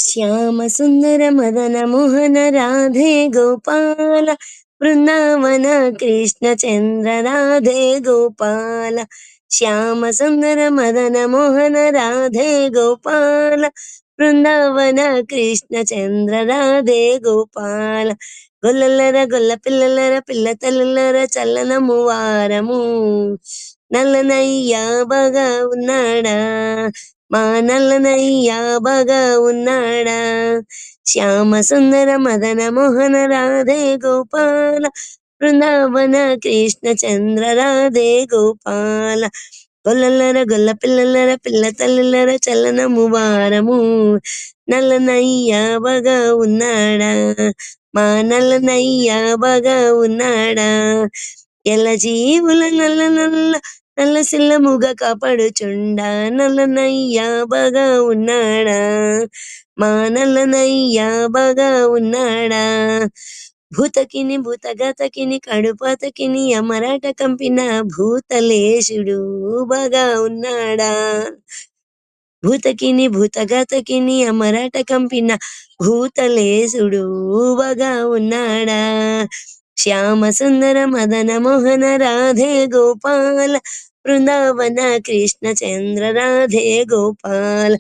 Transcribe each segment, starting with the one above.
శ్యామ సుందర మదన మోహన రాధే గోపాల బృందావన కృష్ణ చంద్ర రాధే గోపాల శ్యామ సుందర మదన మోహన రాధే గోపాల బృందావన కృష్ణ చంద్ర రాధే గోపాల గొల్లలర గొల్ల పిల్లలర పిల్ల తల్లులర చల్లనము వారము నల్లనయ్య బాగా ఉన్నాడా మా నల్లనయ్య బాగా ఉన్నాడా శ్యామ సుందర మదన మోహన రాధే గోపాల బృందావన కృష్ణ చంద్ర రాధే గోపాల గొల్లలర గొల్ల పిల్లలర పిల్ల తల్లులర చల్లనము వారము నల్లనయ్య బాగా ఉన్నాడా మా నల్లనయ్య బాగా ఉన్నాడా ఎల్ల జీవుల నల్ల నల్ల నల్ల సిల్లముగా కాపాడుచుండా నల్లనయ్య బాగా ఉన్నాడా మా నల్లనయ్య బాగా ఉన్నాడా భూతకిని భూతగతకిని కడుపాతకిని అమరాట కంపిన భూతలేశుడు బాగా ఉన్నాడా భూతకిని భూతగతకిని అమరాట కంపిన భూతలేశుడు బాగా ఉన్నాడా శ్యామ సుందర మదన మోహన రాధే గోపాల బృందావన కృష్ణ చంద్ర రాధే గోపాల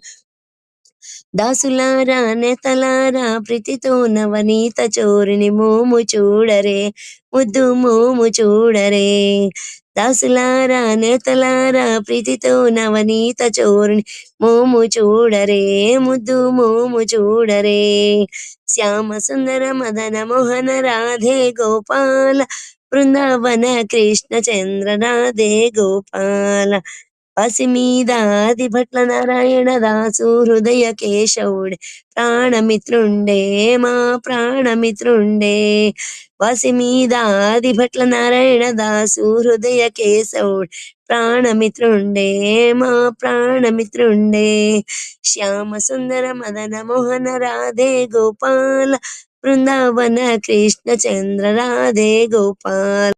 దాసులారా నేతలారా ప్రీతితో నవనీత చోరుని మోము చూడరే ముద్దు మోము చూడరే దాసులారా నేతలారా ప్రీతితో నవనీత చోరుని మోము చూడరే ముద్దు మోము చూడరే శ్యామ సుందర మదన మోహన రాధే గోపాల బృందావన కృష్ణ చంద్ర రాధే గోపాల పసిమీద ఆదిభట్ల నారాయణ దాసు హృదయ కేశవుడే ప్రాణమిత్రుండే మా ప్రాణమిత్రుండే పసిమీద ఆదిభట్ల నారాయణ దాసు హృదయ కేశవుడే ప్రాణమిత్రుండే మా ప్రాణమిత్రుండే శ్యామ సుందర మదన మోహన రాధే గోపాల బృందావన కృష్ణ చంద్ర రాధే గోపాల